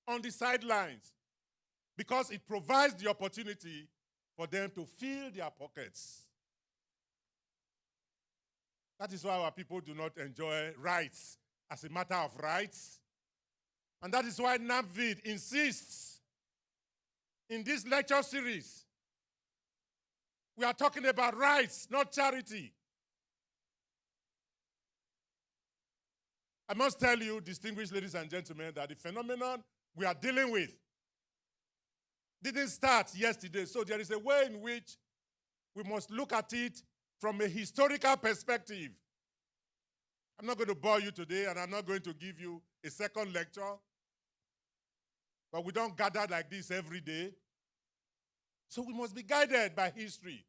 on the sidelines because it provides the opportunity for them to fill their pockets. That is why our people do not enjoy rights as a matter of rights. And that is why NAPVID insists in this lecture series, we are talking about rights, not charity. I must tell you, distinguished ladies and gentlemen, that the phenomenon we are dealing with didn't start yesterday. So there is a way in which we must look at it from a historical perspective. I'm not going to bore you today, and I'm not going to give you a second lecture. But we don't gather like this every day. So we must be guided by history.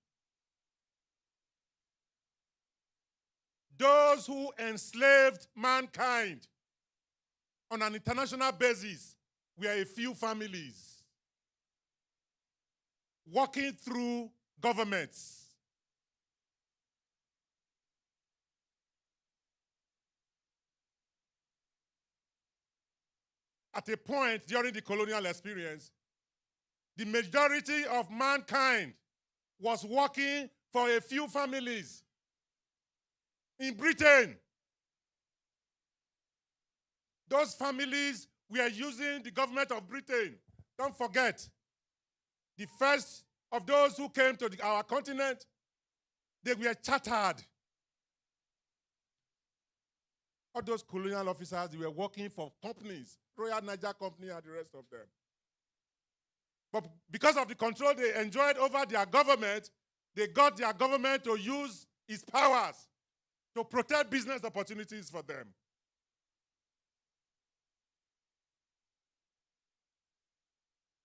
Those who enslaved mankind on an international basis were a few families working through governments. At a point during the colonial experience, the majority of mankind was working for a few families. In Britain, those families were using the government of Britain. Don't forget, the first of those who came to our continent, they were chartered. All those colonial officers, they were working for companies, Royal Niger Company and the rest of them. But because of the control they enjoyed over their government, they got their government to use its powers to protect business opportunities for them.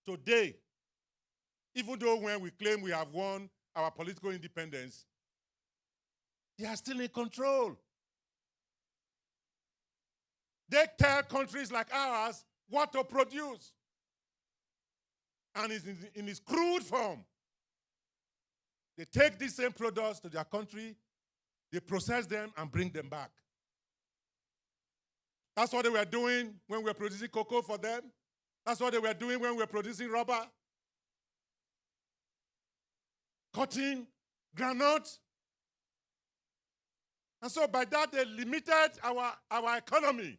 Today, even though when we claim we have won our political independence, they are still in control. They tell countries like ours what to produce. And it's in its crude form. They take these same products to their country, they process them and bring them back. That's what they were doing when we were producing cocoa for them. That's what they were doing when we were producing rubber, cotton, granite. And so by that, they limited our economy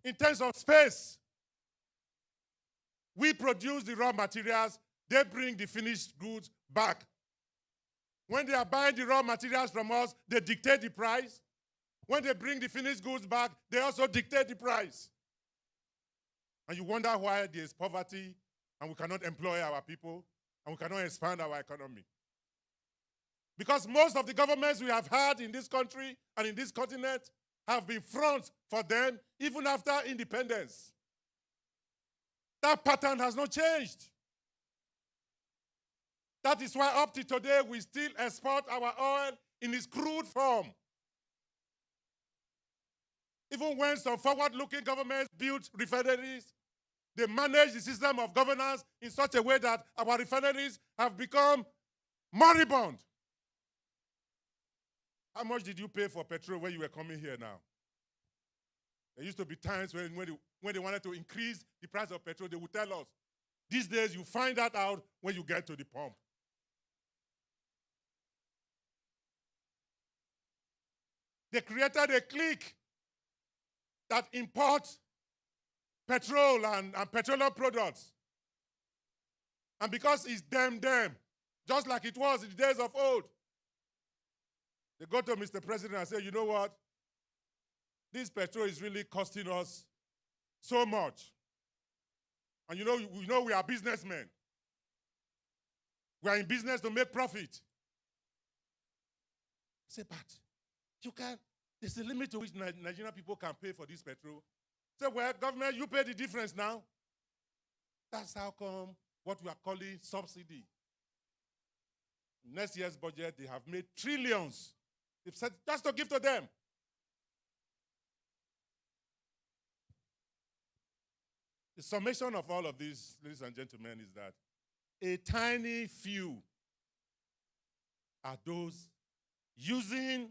in terms of space. We produce the raw materials, they bring the finished goods back. When they are buying the raw materials from us, they dictate the price. When they bring the finished goods back, they also dictate the price. And you wonder why there is poverty and we cannot employ our people and we cannot expand our economy. Because most of the governments we have had in this country and in this continent have been fronts for them even after independence. That pattern has not changed. That is why up to today we still export our oil in its crude form. Even when some forward-looking governments built refineries, they manage the system of governance in such a way that our refineries have become moribund. How much did you pay for petrol when you were coming here now? There used to be times when they wanted to increase the price of petrol, they would tell us. These days, you find that out when you get to the pump. They created a clique that imports petrol and petroleum products. And because it's them, just like it was in the days of old, they go to Mr. President and say, you know what? This petrol is really costing us so much. And you know we are businessmen. We are in business to make profit. Say, but there's a limit to which Nigerian people can pay for this petrol. Say, well, government, you pay the difference now. That's how come what we are calling subsidy. Next year's budget, they have made trillions. They've said just to give to them. The summation of all of this, ladies and gentlemen, is that a tiny few are those using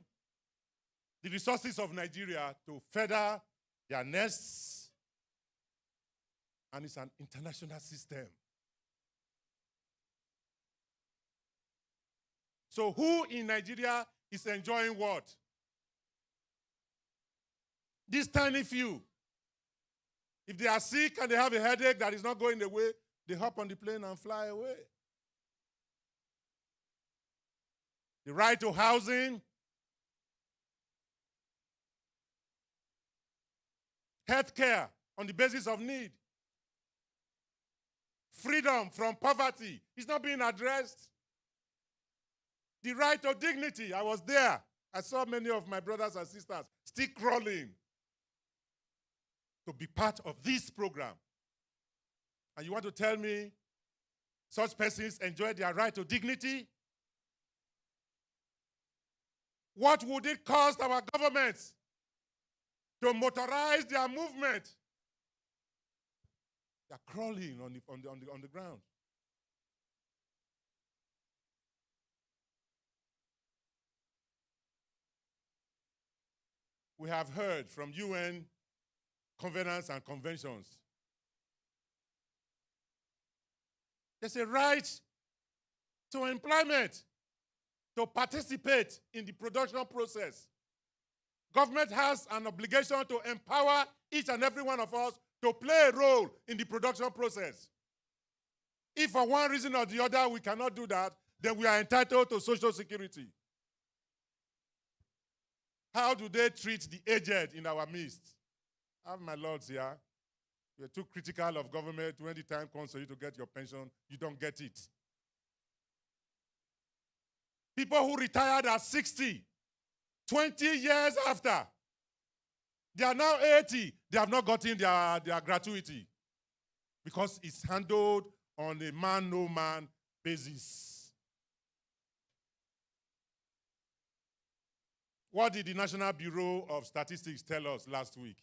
the resources of Nigeria to further their nests And it's an international system. So who in Nigeria is enjoying what? These tiny few. If they are sick and they have a headache that is not going away, they hop on the plane and fly away. The right to housing, health care on the basis of need, freedom from poverty is not being addressed. The right to dignity, I was there. I saw many of my brothers and sisters still crawling to be part of this program. And you want to tell me such persons enjoy their right to dignity? What would it cost our governments to motorize their movement? They're crawling on the ground. We have heard from UN covenants and conventions. There's a right to employment, to participate in the production process. Government has an obligation to empower each and every one of us to play a role in the production process. If for one reason or the other we cannot do that, then we are entitled to Social Security. How do they treat the aged in our midst? I have my lords here. You're too critical of government. When the time comes for you to get your pension, you don't get it. People who retired at 60, 20 years after, they are now 80. They have not gotten their gratuity because it's handled on a man, no man basis. What did the National Bureau of Statistics tell us last week?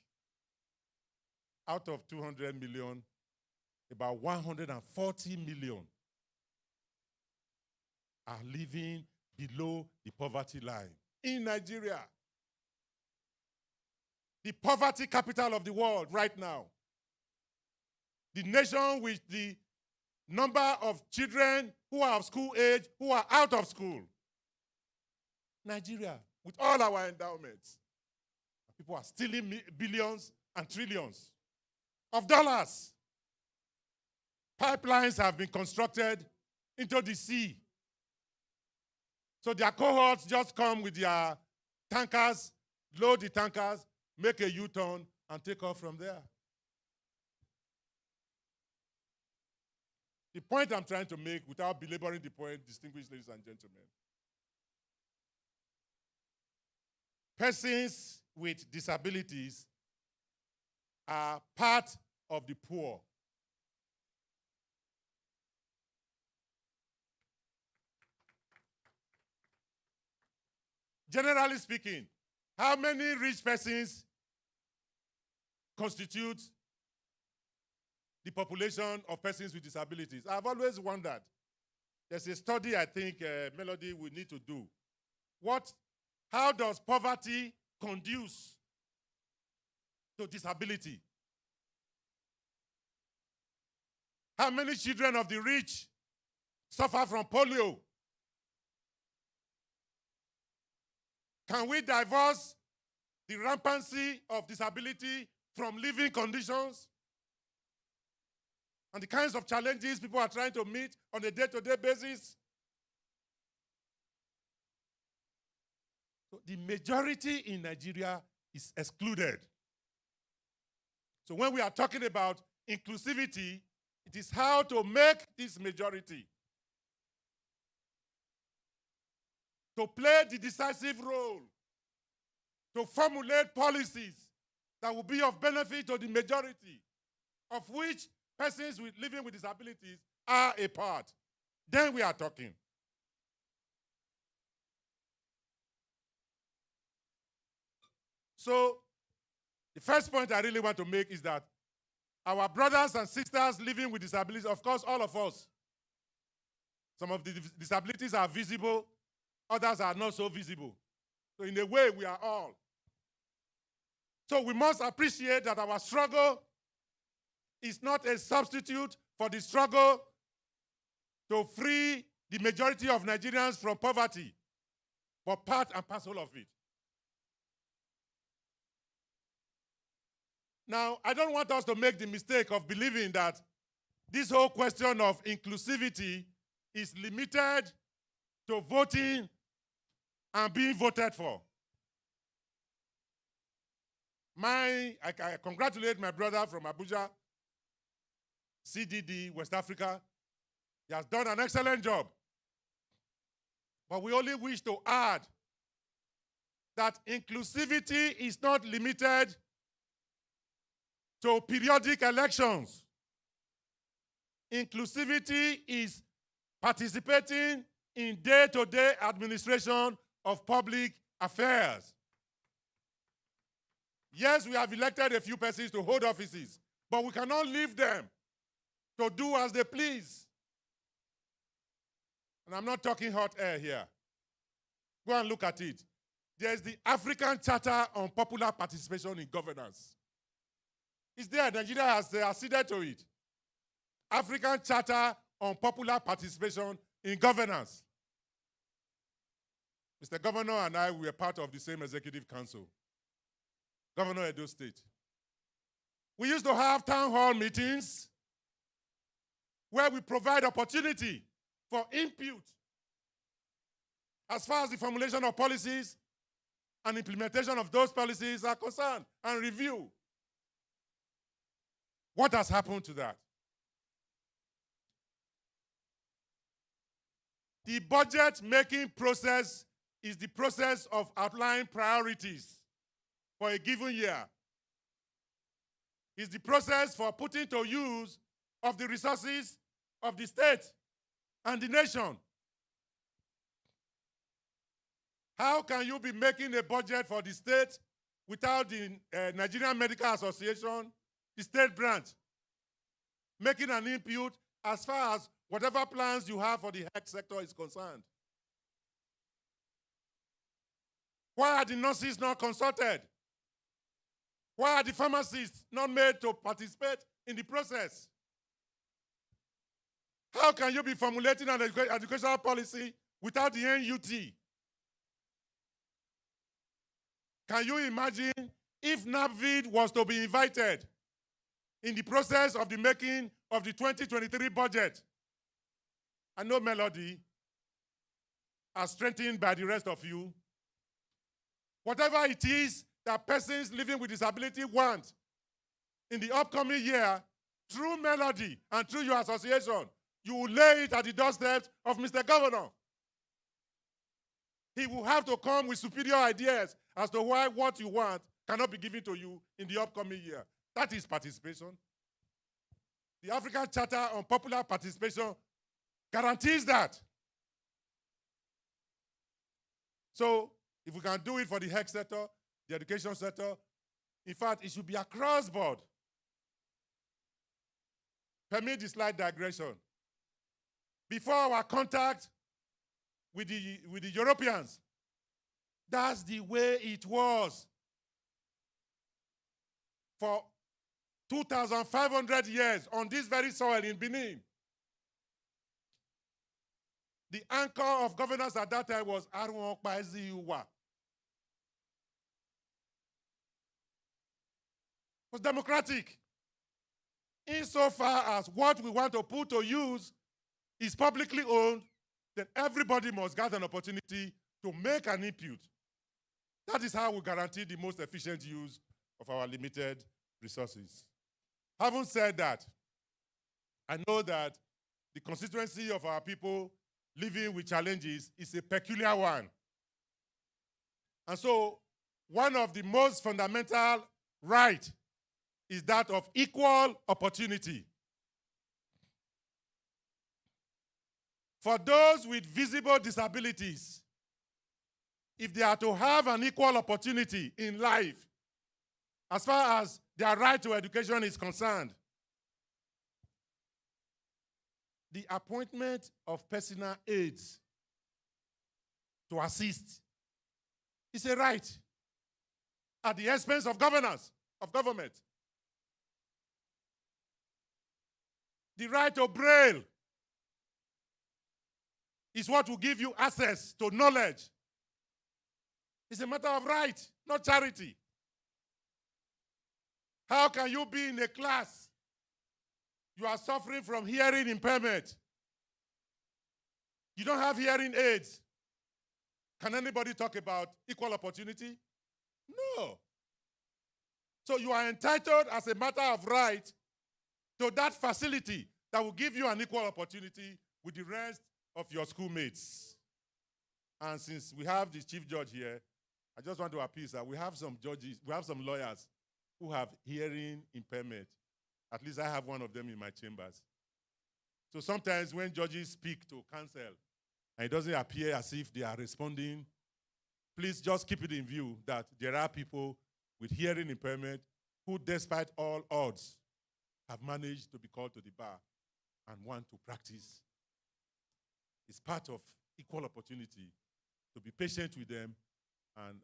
Out of 200 million, about 140 million are living below the poverty line in Nigeria. The poverty capital of the world right now. The nation with the number of children who are of school age, who are out of school. Nigeria, with all our endowments. People are stealing billions and trillions of dollars. Pipelines have been constructed into the sea. So their cohorts just come with their tankers, load the tankers, make a U-turn, and take off from there. The point I'm trying to make, without belaboring the point, distinguished ladies and gentlemen, persons with disabilities are part of the poor. Generally speaking, how many rich persons constitute the population of persons with disabilities? I've always wondered. There's a study I think Melody will need to do. How does poverty conduce to disability? How many children of the rich suffer from polio? Can we divorce the rampancy of disability from living conditions and the kinds of challenges people are trying to meet on a day-to-day basis? So the majority in Nigeria is excluded. So when we are talking about inclusivity, it is how to make this majority to play the decisive role, to formulate policies that will be of benefit to the majority, of which persons living with disabilities are a part. Then we are talking. So, the first point I really want to make is that our brothers and sisters living with disabilities, of course, all of us, some of the disabilities are visible, others are not so visible. So in a way, we are all. So we must appreciate that our struggle is not a substitute for the struggle to free the majority of Nigerians from poverty, but part and parcel of it. Now, I don't want us to make the mistake of believing that this whole question of inclusivity is limited to voting and being voted for. I congratulate my brother from Abuja, CDD, West Africa. He has done an excellent job. But we only wish to add that inclusivity is not limited to periodic elections. Inclusivity is participating in day-to-day administration of public affairs. Yes, we have elected a few persons to hold offices, but we cannot leave them to do as they please. And I'm not talking hot air here. Go and look at it. There's the African Charter on Popular Participation in Governance. It's there. Nigeria has acceded to it. African Charter on Popular Participation in Governance. Mr. Governor and I were part of the same executive council. Governor Edo State. We used to have town hall meetings where we provide opportunity for input as far as the formulation of policies and implementation of those policies are concerned, and review. What has happened to that? The budget-making process is the process of outlining priorities for a given year. It's the process for putting to use of the resources of the state and the nation. How can you be making a budget for the state without the Nigerian Medical Association, the state branch, making an input as far as whatever plans you have for the health sector is concerned? Why are the nurses not consulted? Why are the pharmacists not made to participate in the process? How can you be formulating an educational policy without the NUT? Can you imagine if NAPVID was to be invited in the process of the making of the 2023 budget? I know Melody, as strengthened by the rest of you, whatever it is that persons living with disability want in the upcoming year, through Melody and through your association, you will lay it at the doorstep of Mr. Governor. He will have to come with superior ideas as to why what you want cannot be given to you in the upcoming year. That is participation. The African Charter on Popular Participation guarantees that. So, if we can do it for the health sector, the education sector, in fact, it should be across board. Permit the slight digression. Before our contact with the Europeans, that's the way it was. For 2,500 years on this very soil in Benin, the anchor of governance at that time was Arun Okpaeziuwa. It was democratic. Insofar as what we want to put to use is publicly owned, then everybody must get an opportunity to make an input. That is how we guarantee the most efficient use of our limited resources. Having said that, I know that the constituency of our people living with challenges is a peculiar one. And so, one of the most fundamental rights is that of equal opportunity. For those with visible disabilities, if they are to have an equal opportunity in life, as far as their right to education is concerned, the appointment of personal aides to assist is a right at the expense of governance, of government. The right to braille is what will give you access to knowledge. It's a matter of right, not charity. How can you be in a class? You are suffering from hearing impairment. You don't have hearing aids. Can anybody talk about equal opportunity? No. So you are entitled as a matter of right to that facility that will give you an equal opportunity with the rest of your schoolmates. And since we have the chief judge here, I just want to appeal, sir. We have some judges, we have some lawyers who have hearing impairment. At least I have one of them in my chambers. So sometimes when judges speak to counsel, and it doesn't appear as if they are responding, please just keep it in view that there are people with hearing impairment who, despite all odds, have managed to be called to the bar and want to practice. It's part of equal opportunity to be patient with them and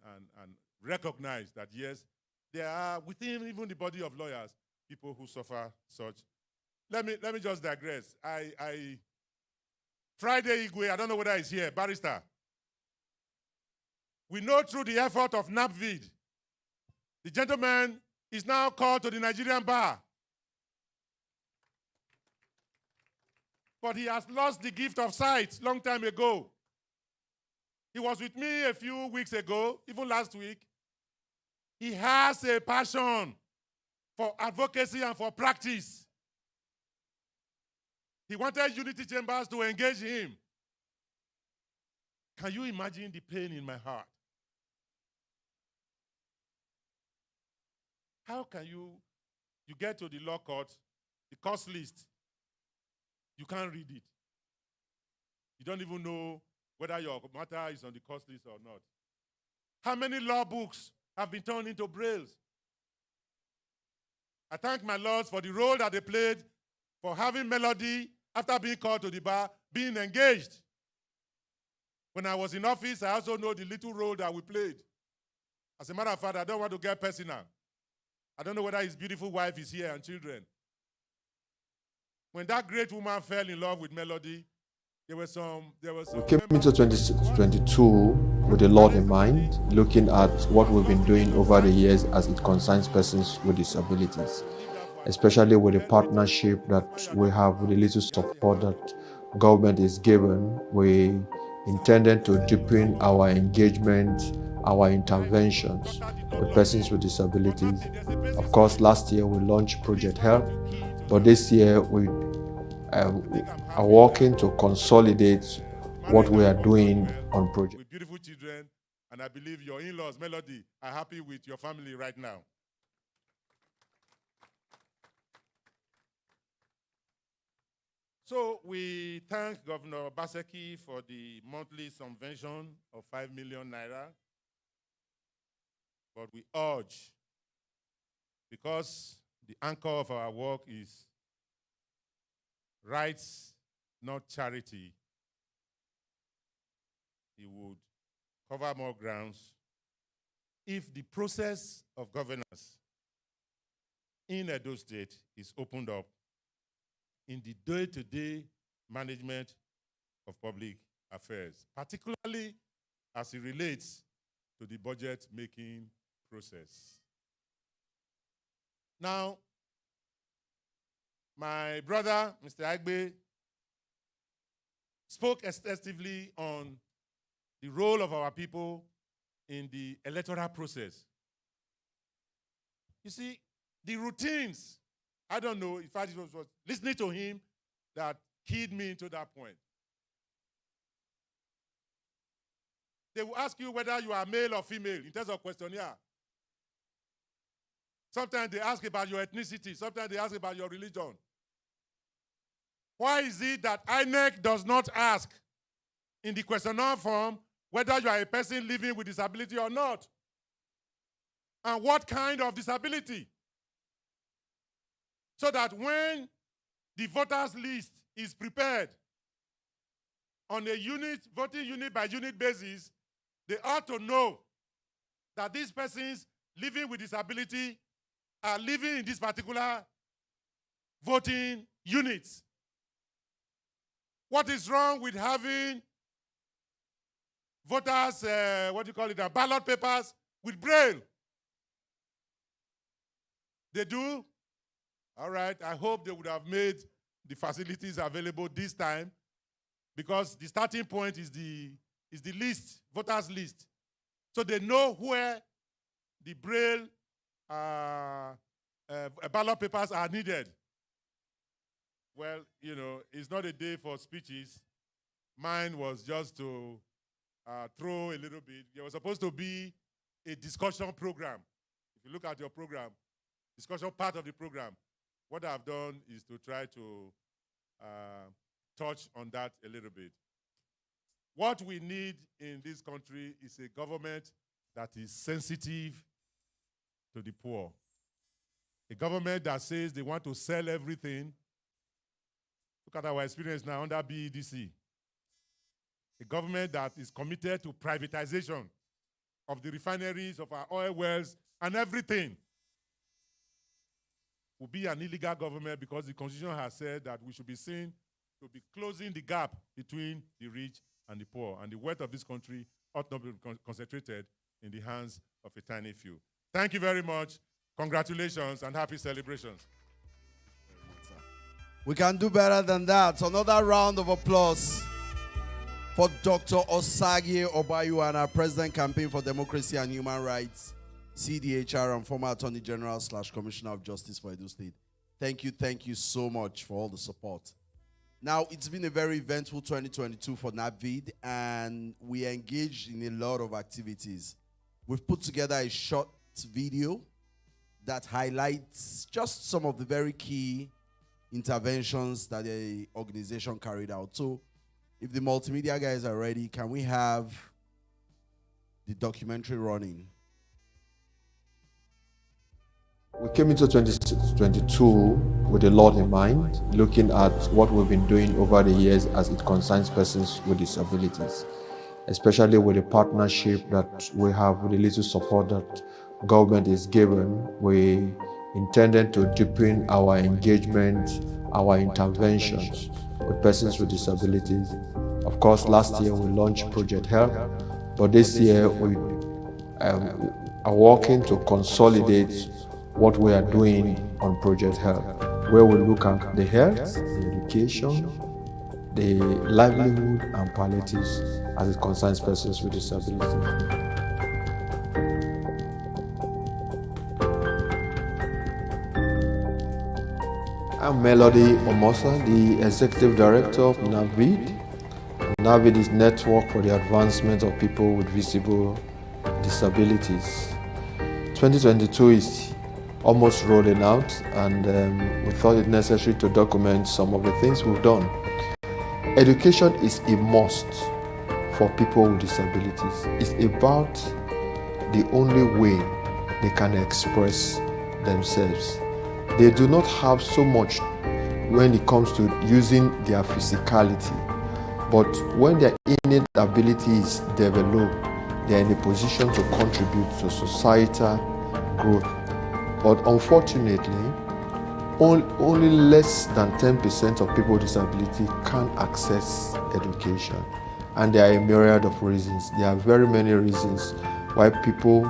recognize that, yes, there are within even the body of lawyers people who suffer such. Let me just digress. Friday Igwe, I don't know whether he's here, barrister. We know through the effort of NAPVID, the gentleman is now called to the Nigerian bar. But he has lost the gift of sight long time ago. He was with me a few weeks ago, even last week. He has a passion for advocacy and for practice. He wanted Unity Chambers to engage him. Can you imagine the pain in my heart? How can you get to the law court, the course list, you can't read it. You don't even know whether your matter is on the course list or not. How many law books have been turned into brailles? I thank my lords for the role that they played for having Melody, after being called to the bar, being engaged. When I was in office, I also know the little role that we played. As a matter of fact, I don't want to get personal. I don't know whether his beautiful wife is here and children. When that great woman fell in love with Melody, there was some. We came into 2022 with a lot in mind, looking at what we've been doing over the years as it concerns persons with disabilities, especially with the partnership that we have with the little support that government is given. We intended to deepen our engagement, our interventions with persons with disabilities. Of course, last year we launched Project Help, but this year we are working to consolidate what we are doing on Project. With beautiful children, and I believe your in-laws, Melody, are happy with your family right now. So we thank Governor Baseki for the monthly subvention of 5 million naira. But we urge, because the anchor of our work is rights, not charity, he would cover more grounds if the process of governance in Edo State is opened up in the day-to-day management of public affairs, particularly as it relates to the budget-making process. Now, my brother, Mr. Agbe, spoke extensively on the role of our people in the electoral process. You see, the routines, I don't know, in fact, it was listening to him that keyed me into that point. They will ask you whether you are male or female in terms of questionnaire. Sometimes they ask about your ethnicity. Sometimes they ask about your religion. Why is it that INEC does not ask in the questionnaire form whether you are a person living with disability or not? And what kind of disability? So that when the voters list is prepared on a voting unit by unit basis, they ought to know that these persons living with disability are living in this particular voting units. What is wrong with having voters, ballot papers with braille? They do? All right, I hope they would have made the facilities available this time, because the starting point is the list, voters list. So they know where the braille ballot papers are needed. Well, it's not a day for speeches. Mine was just to throw a little bit. There was supposed to be a discussion program. If you look at your program, discussion part of the program, what I've done is to try to touch on that a little bit. What we need in this country is a government that is sensitive to the poor. A government that says they want to sell everything. Look at our experience now under BEDC. A government that is committed to privatization of the refineries, of our oil wells, and everything. Will be an illegal government, because the Constitution has said that we should be seen to be closing the gap between the rich and the poor, and the wealth of this country ought not be concentrated in the hands of a tiny few. Thank you very much. Congratulations and happy celebrations. We can do better than that. Another round of applause for Dr. Osagie Obayuana, President Campaign for Democracy and Human Rights, CDHR, and former Attorney General / Commissioner of Justice for Edo State. Thank you so much for all the support. Now, it's been a very eventful 2022 for NAPVID, and we engaged in a lot of activities. We've put together a short video that highlights just some of the very key interventions that the organization carried out. So, if the multimedia guys are ready, can we have the documentary running? We came into 2022 with a lot in mind, looking at what we've been doing over the years as it concerns persons with disabilities, especially with the partnership that we have, with the little support that government is given. We intended to deepen our engagement, our interventions with persons with disabilities. Of course, last year we launched Project Help, but this year we are working to consolidate what we are doing on Project Help, where we look at the health, the education, the livelihood and palliatives as it concerns persons with disabilities. I'm Melody Omosa, the Executive Director of NAPVID. NAPVID is Network for the Advancement of People with Visible Disabilities. 2022 is almost rolling out, and we thought it necessary to document some of the things we've done. Education is a must for people with disabilities. It's about the only way they can express themselves. They do not have so much when it comes to using their physicality, but when their innate ability is developed, they are in a position to contribute to societal growth. But unfortunately, only less than 10% of people with disability can access education. And there are a myriad of reasons. There are very many reasons why people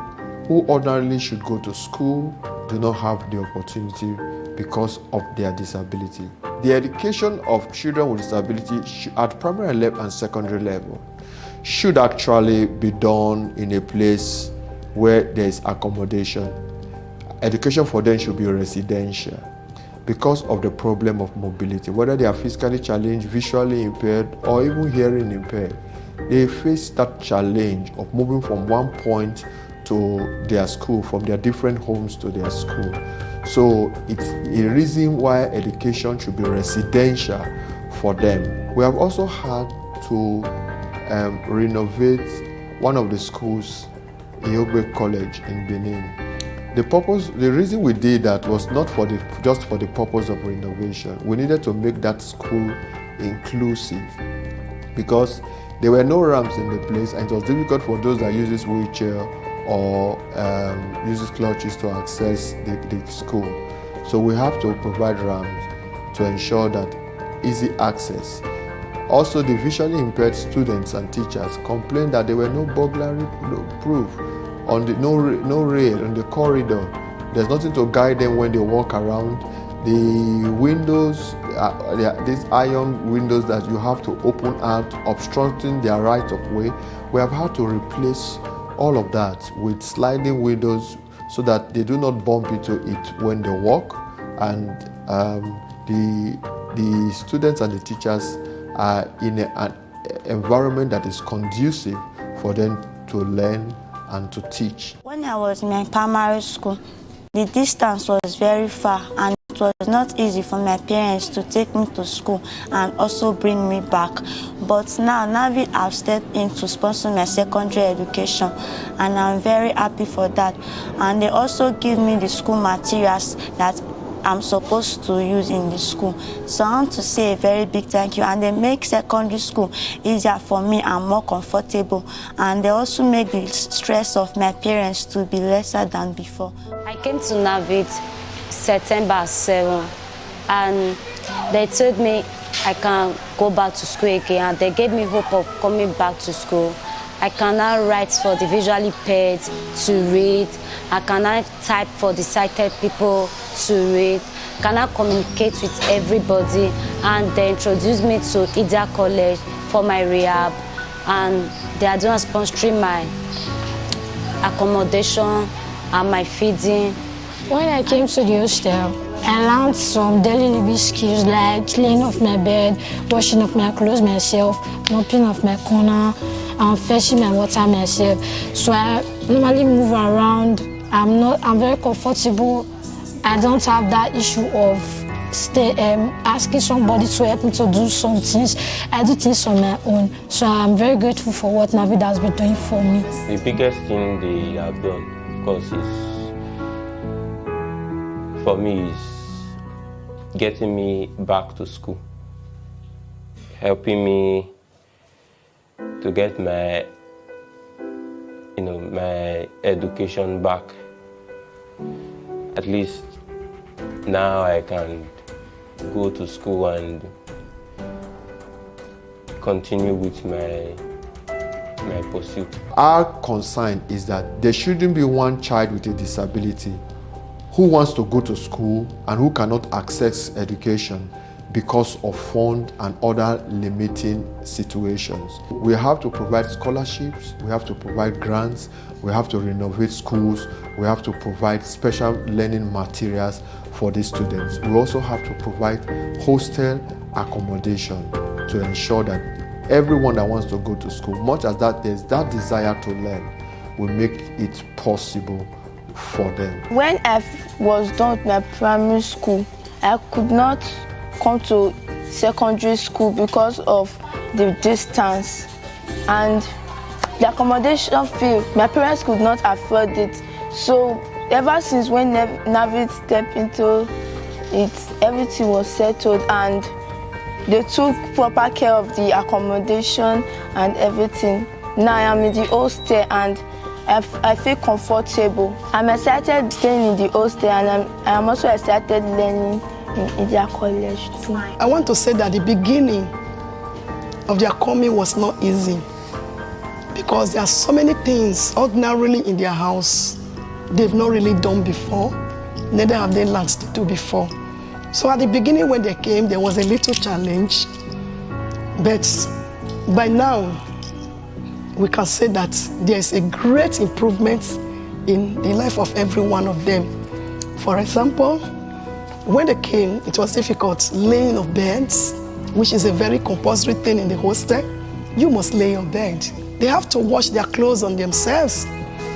who ordinarily should go to school do not have the opportunity because of their disability. The education of children with disability at primary level and secondary level should actually be done in a place where there is accommodation. Education for them should be residential because of the problem of mobility. Whether they are physically challenged, visually impaired, or even hearing impaired, they face that challenge of moving from one point to their school, from their different homes to their school. So it's a reason why education should be residential for them. We have also had to renovate one of the schools, Iogbe College in Benin. The reason we did that was not just for the purpose of renovation. We needed to make that school inclusive because there were no ramps in the place, and it was difficult for those that use this wheelchair or uses clutches to access the school. So we have to provide ramps. to ensure that easy access. Also, the visually impaired students and teachers complained that there were no burglary proof on the no rail on the corridor. There's nothing to guide them when they walk around. The windows, these iron windows that you have to open out, obstructing their right of way. We have had to replace all of that with sliding windows so that they do not bump into it when they walk. And the students and the teachers are in an environment that is conducive for them to learn and to teach. When I was in my primary school, the distance was very far and it was not easy for my parents to take me to school and also bring me back. But now NAPVID have stepped in to sponsor my secondary education and I'm very happy for that. And they also give me the school materials that I'm supposed to use in the school. So I want to say a very big thank you. And they make secondary school easier for me and more comfortable. And they also make the stress of my parents to be lesser than before. I came to NAPVID September 7 and they told me I can go back to school again and they gave me hope of coming back to school. I can now write for the visually impaired to read. I can now type for the sighted people to read. I can now communicate with everybody. And they introduced me to Idia College for my rehab. And they are doing sponsoring my accommodation and my feeding. When I came to the hostel, I learned some daily living skills like cleaning of my bed, washing of my clothes myself, mopping of my corner, and fetching my water myself. So I normally move around. I'm very comfortable. I don't have that issue of asking somebody to help me to do some things. I do things on my own. So I'm very grateful for what NAPVID has been doing for me. The biggest thing they have done, of course, for me is getting me back to school, helping me to get my education back. At least now I can go to school and continue with my pursuit. Our concern is that there shouldn't be one child with a disability who wants to go to school and who cannot access education because of fund and other limiting situations. We have to provide scholarships, we have to provide grants, we have to renovate schools, we have to provide special learning materials for these students. We also have to provide hostel accommodation to ensure that everyone that wants to go to school, much as that there's that desire to learn, will make it possible for them. When I was done with my primary school, I could not come to secondary school because of the distance and the accommodation fee. My parents could not afford it. So ever since when NAPVID stepped into it, everything was settled and they took proper care of the accommodation and everything. Now I am in the hostel and I feel comfortable. I'm excited staying in the hostel and I'm also excited learning in their college too. I want to say that the beginning of their coming was not easy because there are so many things ordinarily in their house they've not really done before, neither have they learned to do before. So at the beginning when they came, there was a little challenge, but by now we can say that there is a great improvement in the life of every one of them. For example, when they came, it was difficult laying of beds, which is a very compulsory thing in the hostel. You must lay your bed. They have to wash their clothes on themselves.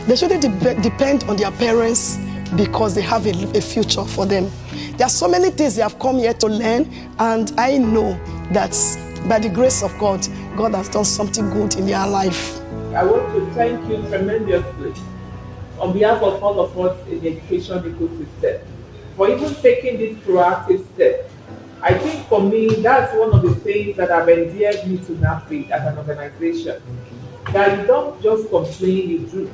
They shouldn't depend on their parents because they have a future for them. There are so many things they have come here to learn, and I know that by the grace of God, God has done something good in their life. I want to thank you tremendously on behalf of all of us in the education ecosystem for even taking this proactive step. I think for me, that's one of the things that have endeared me to NAPVID as an organization. That you don't just complain,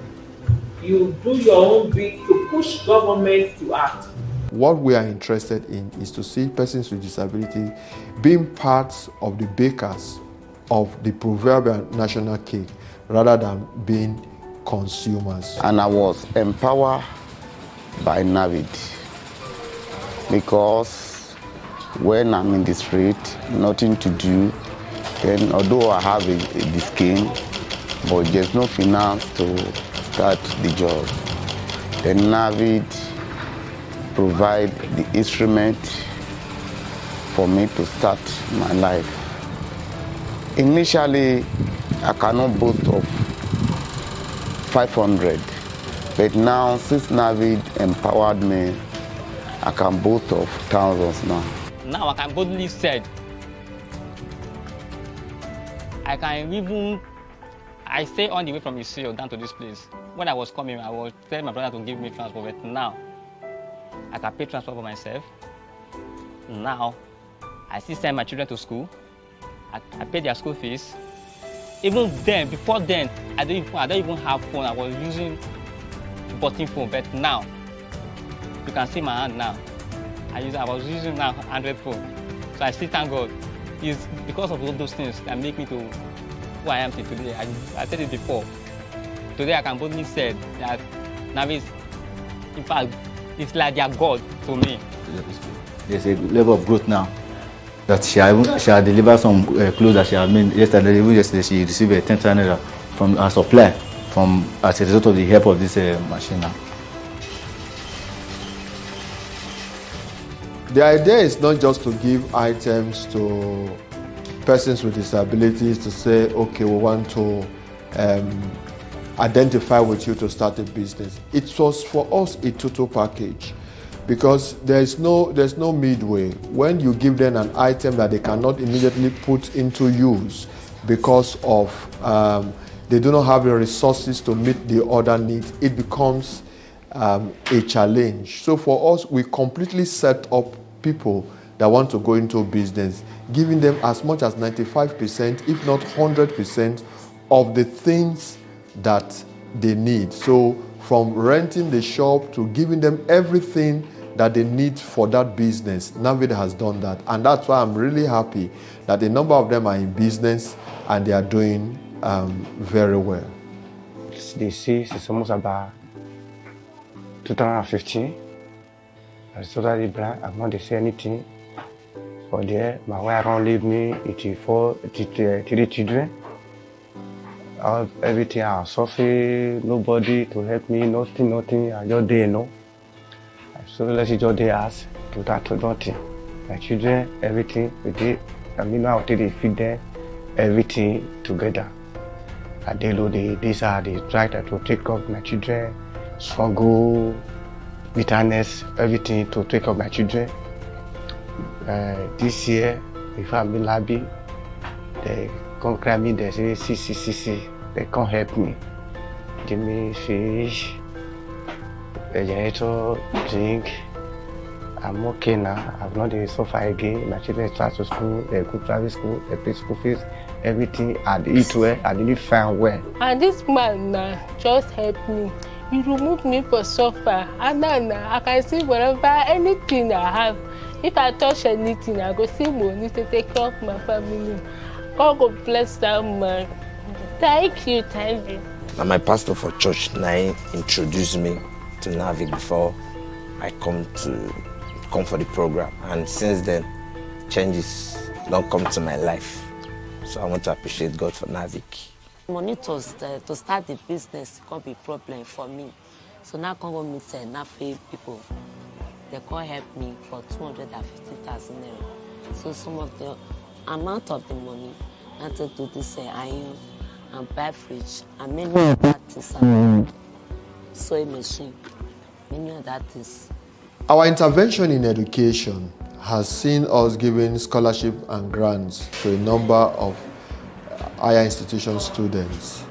you do your own bit to push government to act. what we are interested in is to see persons with disability being parts of the bakers of the proverbial national cake rather than being consumers. And I was empowered by NAPVID because when I'm in the street, nothing to do, then although I have the scheme, but there's no finance to start the job, then NAPVID provide the instrument for me to start my life. Initially, I cannot boast of 500, but now since NAPVID empowered me, I can boast of thousands now. Now I can boldly say, I stay on the way from Israel down to this place. When I was coming, I was telling my brother to give me transport, but now I can pay transport for myself. Now I still send my children to school. I pay their school fees. Even then, before then, I don't even have phone. I was using button phone, but now you can see my hand now. I was using now Android phone. So I still thank God. It's because of all those things that make me to who I am today. I said it before. Today I can boldly say that NAPVID, in fact, it's like their God to me. There's a level of growth now. That she had delivered some clothes that she had made yesterday. Even yesterday, she received a 10,000 naira from a supply as a result of the help of this machine now. The idea is not just to give items to persons with disabilities to say, okay, we want to identify with you to start a business. It was for us a total package because there's no midway. When you give them an item that they cannot immediately put into use because of they do not have the resources to meet the other needs, it becomes a challenge. So for us, we completely set up people that want to go into business, giving them as much as 95%, if not 100% of the things that they need. So from renting the shop to giving them everything that they need for that business, NAPVID has done that. And that's why I'm really happy that a number of them are in business and they are doing very well. This is almost about 2015. I was totally blind. I'm not to say anything. For there, my wife won't leave me. It's for three children. Everything I suffer, nobody to help me, nothing. I just there, no. So let's just there ask to that to nothing. My children, everything we did. I mean, how they feed them, everything together. I did these are the try to take up my children, struggle, bitterness, everything to take up my children. This year, if I'm in Labi, they come grab me, they say, see, they can't help me. Give me fish, a generator, drink. I'm okay now. I've not suffer again. My children start to school, they go to private school, they pay school fees, everything. I eat well, I didn't find well. And this man just helped me. He removed me for suffer. And now I can see whatever, anything I have. If I touch anything, I go see money to take care of my family. God go bless that man. Thank you. And my pastor for church now introduced me to NAPVID before I come for the program. And since then, changes don't come to my life. So I want to appreciate God for NAPVID. Money to start the business can't be a problem for me. So now I can go meet NAPVID people. They can't help me for 250,000 naira. So some of the amount of the money I to do this iron and buy fridge and many other things. Sewing machine, many other things. Our intervention in education has seen us giving scholarship and grants to a number of higher institution students.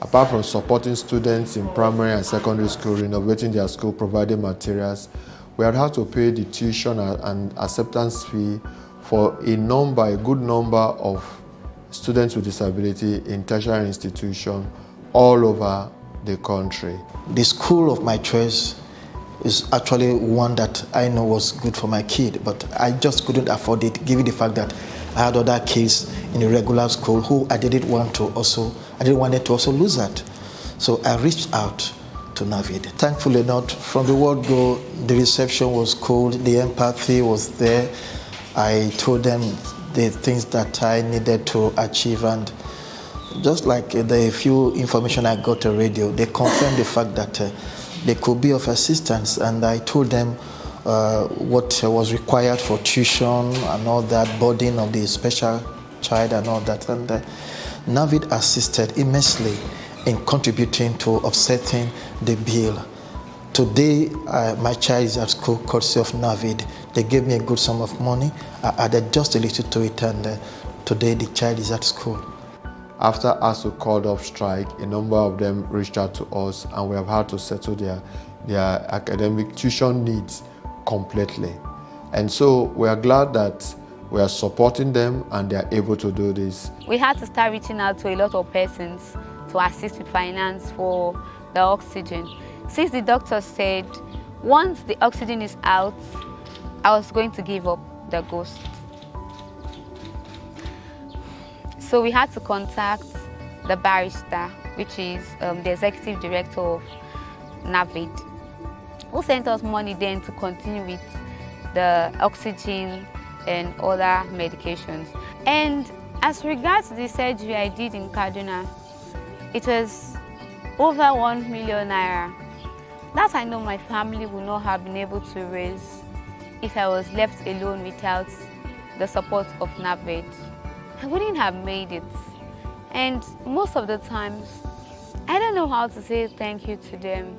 Apart from supporting students in primary and secondary school, renovating their school, providing materials, we have had to pay the tuition and acceptance fee for a good number of students with disability in tertiary institutions all over the country. The school of my choice is actually one that I know was good for my kid, but I just couldn't afford it, given the fact that I had other kids in the regular school who I didn't want to also lose that. So I reached out to NAPVID. Thankfully not, from the word go, the reception was cool, the empathy was there. I told them the things that I needed to achieve, and just like the few information I got on radio, they confirmed the fact that they could be of assistance, and I told them what was required for tuition and all that, burden of the special child and all that, and NAPVID assisted immensely in contributing to offsetting the bill. Today, my child is at school courtesy of NAPVID. They gave me a good sum of money. I added just a little to it, and today the child is at school. After ASU called off strike, a number of them reached out to us, and we have had to settle their academic tuition needs completely. And so we are glad that we are supporting them and they are able to do this. We had to start reaching out to a lot of persons to assist with finance for the oxygen. Since the doctor said once the oxygen is out, I was going to give up the ghost. So we had to contact the barrister, which is the executive director of NAPVID, who sent us money then to continue with the oxygen and other medications. And as regards the surgery I did in Kaduna, it was over 1 million naira. That I know my family would not have been able to raise if I was left alone without the support of NAPVID. I wouldn't have made it. And most of the times, I don't know how to say thank you to them.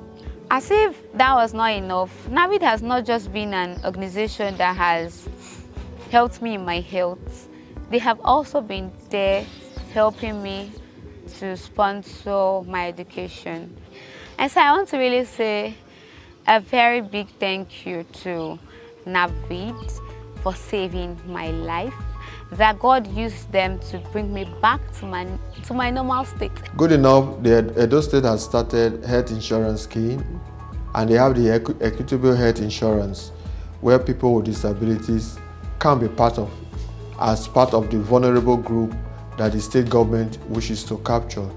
As if that was not enough, NAPVID has not just been an organization that has helped me in my health. They have also been there helping me to sponsor my education. And so I want to really say a very big thank you to NAPVID for saving my life, that God used them to bring me back to my normal state. Good enough, the Edo State has started health insurance scheme, and they have the equitable health insurance where people with disabilities can be part of, as part of the vulnerable group that the state government wishes to capture.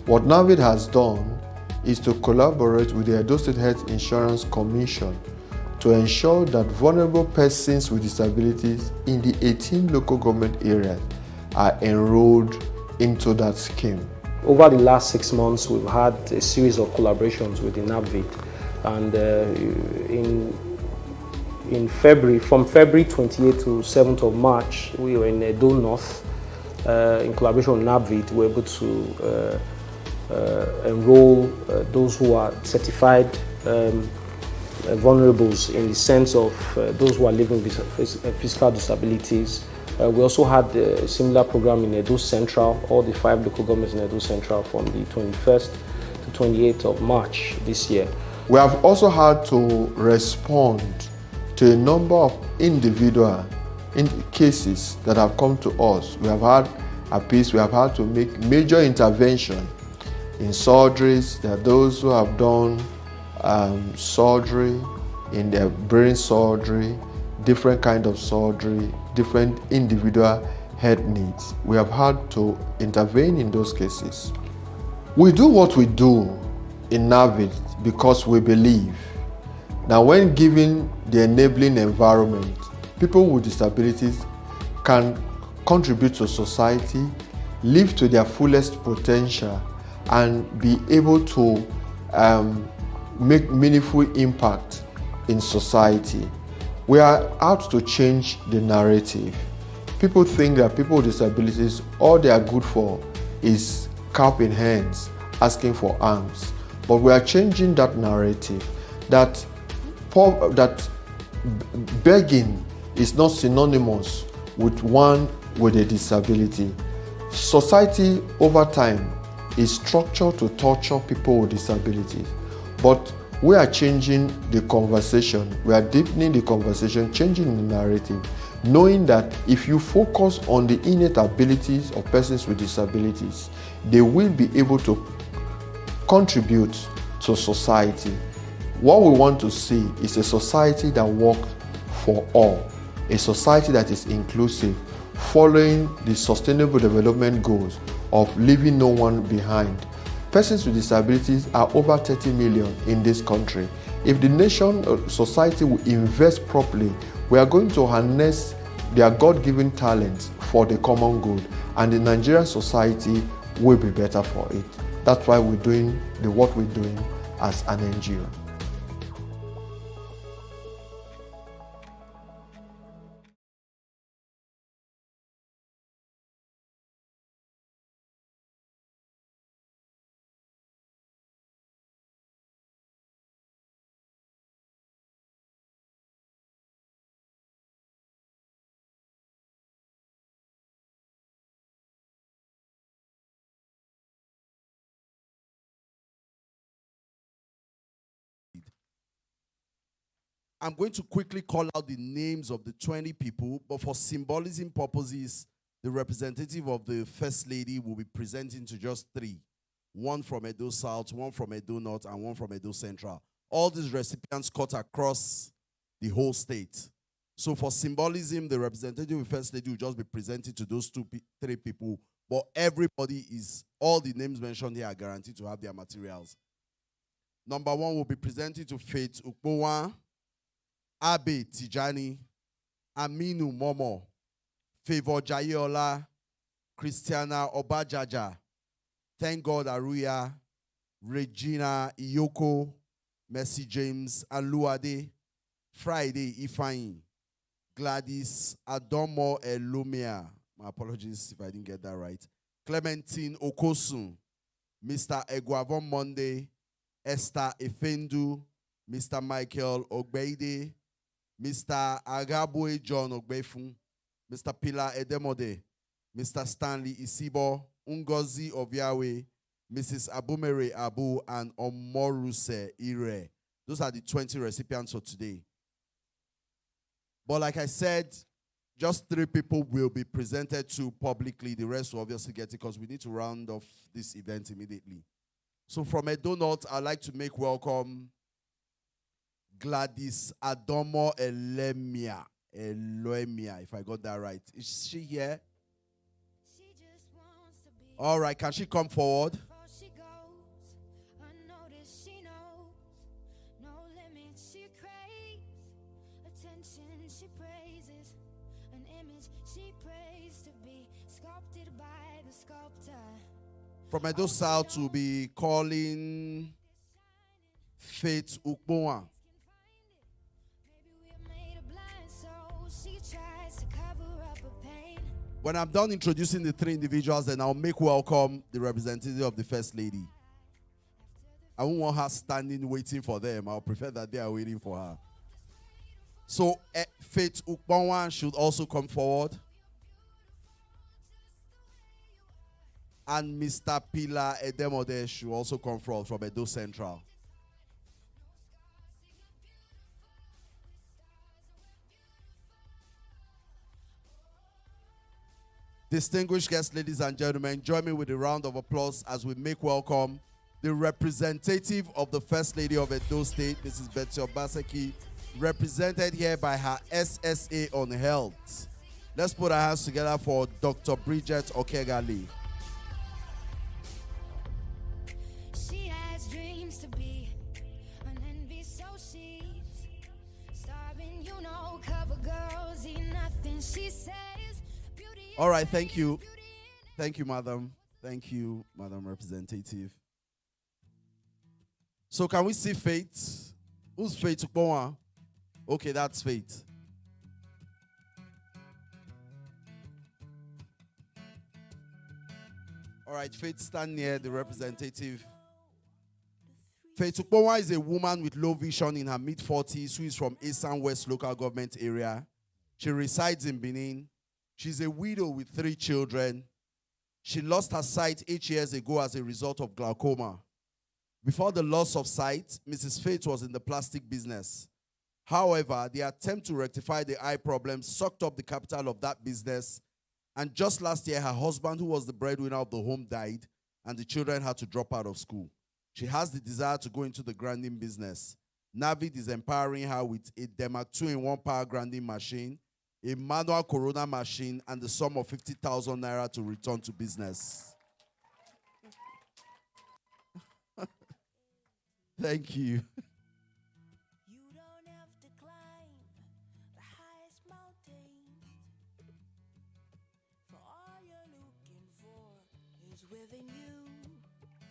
What NAPVID has done is to collaborate with the Edo State Health Insurance Commission to ensure that vulnerable persons with disabilities in the 18 local government areas are enrolled into that scheme. Over the last 6 months, we've had a series of collaborations with the NAPVID, and in February, from February 28th to 7th of March, we were in Edo North. In collaboration with NAPVID, we were able to enroll those who are certified vulnerables, in the sense of those who are living with physical disabilities. We also had a similar program in Edo Central, all the 5 local governments in Edo Central, from the 21st to 28th of March this year. We have also had to respond to a number of individual cases that have come to us. We have had appeals, we have had to make major intervention in surgeries. There are those who have done surgery, in their brain surgery, different kind of surgery, different individual health needs. We have had to intervene in those cases. We do what we do in NAPVID because we believe that when given the enabling environment, people with disabilities can contribute to society, live to their fullest potential, and be able to make meaningful impact in society. We are out to change the narrative. People think that people with disabilities, all they are good for is cap in hands, asking for arms. But we are changing that narrative, that begging is not synonymous with one with a disability. Society over time is structured to torture people with disabilities. But we are changing the conversation, we are deepening the conversation, changing the narrative, knowing that if you focus on the innate abilities of persons with disabilities, they will be able to contribute to society. What we want to see is a society that works for all, a society that is inclusive, following the Sustainable Development Goals of leaving no one behind. Persons with disabilities are over 30 million in this country. If the nation or society will invest properly, we are going to harness their God-given talents for the common good, and the Nigerian society will be better for it. That's why we're doing the work we're doing as an NGO. I'm going to quickly call out the names of the 20 people, but for symbolism purposes, the representative of the First Lady will be presenting to just 3. 1 from Edo South, 1 from Edo North, and 1 from Edo Central. All these recipients cut across the whole state. So for symbolism, the representative of the First Lady will just be presenting to those 3 people, but everybody is, all the names mentioned here are guaranteed to have their materials. Number 1 will be presenting to Faith Ukpowa, Abe Tijani, Aminu Momo, Favor Jayola, Christiana Obajaja, Thank God Aruya, Regina Iyoko, Mercy James Aluade, Friday Ifeanyi, Gladys Adomo Elumia, my apologies if I didn't get that right, Clementine Okosun, Mr. Egwavon Monday, Esther Efendu, Mr. Michael Ogbeide, Mr. Agabwe John Ogbefun, Mr. Pilar Edemode, Mr. Stanley Isibo, Ungozi Obiawe, Mrs. Abumere Abu, and Omoruse Ire. Those are the 20 recipients for today. But like I said, just 3 people will be presented to publicly. The rest will obviously get it because we need to round off this event immediately. So from Edo North, I'd like to make welcome Gladys Adomo Eloemia, if I got that right. Is she here? All right, can she come forward? From Edo South, we'll be calling Faith Ukpowa. When I'm done introducing the 3 individuals, then I'll make welcome the representative of the First Lady. I won't want her standing waiting for them. I'll prefer that they are waiting for her. So Faith Ukpowa should also come forward. And Mr. Pilar Edemode should also come forward from Edo Central. Distinguished guests, ladies and gentlemen, join me with a round of applause as we make welcome the representative of the First Lady of Edo State, Mrs. Betsy Obaseki, represented here by her SSA on Health. Let's put our hands together for Dr. Bridget Okegali. All right, thank you. Thank you, madam. Thank you, madam representative. So can we see Faith? Who's Faith Ukpowa? Okay, that's Faith. All right, Faith, stand near the representative. Faith Ukpowa is a woman with low vision in her mid-40s who is from Esan West local government area. She resides in Benin. She's a widow with 3 children. She lost her sight 8 years ago as a result of glaucoma. Before the loss of sight, Mrs. Faith was in the plastic business. However, the attempt to rectify the eye problem sucked up the capital of that business. And just last year, her husband, who was the breadwinner of the home, died, and the children had to drop out of school. She has the desire to go into the grinding business. NAPVID is empowering her with a Demac 2-in-1 power grinding machine, a manual Corona machine, and the sum of 50,000 naira to return to business. Thank you.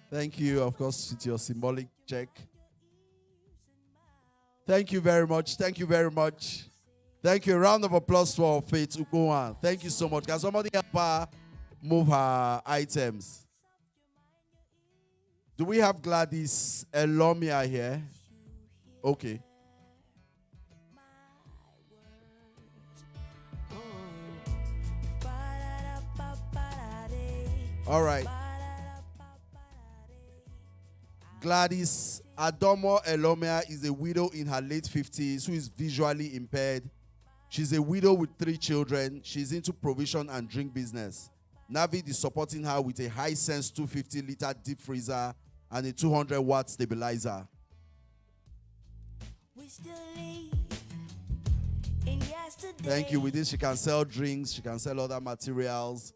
Thank you, of course, with your symbolic check. Thank you very much. Thank you very much. Thank you. A round of applause for Faith Ugowan. Thank you so much. Can somebody help her move her items? Do we have Gladys Elomia here? Okay. All right. Gladys Adomo Elomia is a widow in her late 50s who is visually impaired. She's a widow with 3 children. She's into provision and drink business. NAPVID is supporting her with a Hisense 250-liter deep freezer and a 200-watt stabilizer. Thank you. With this, she can sell drinks, she can sell other materials,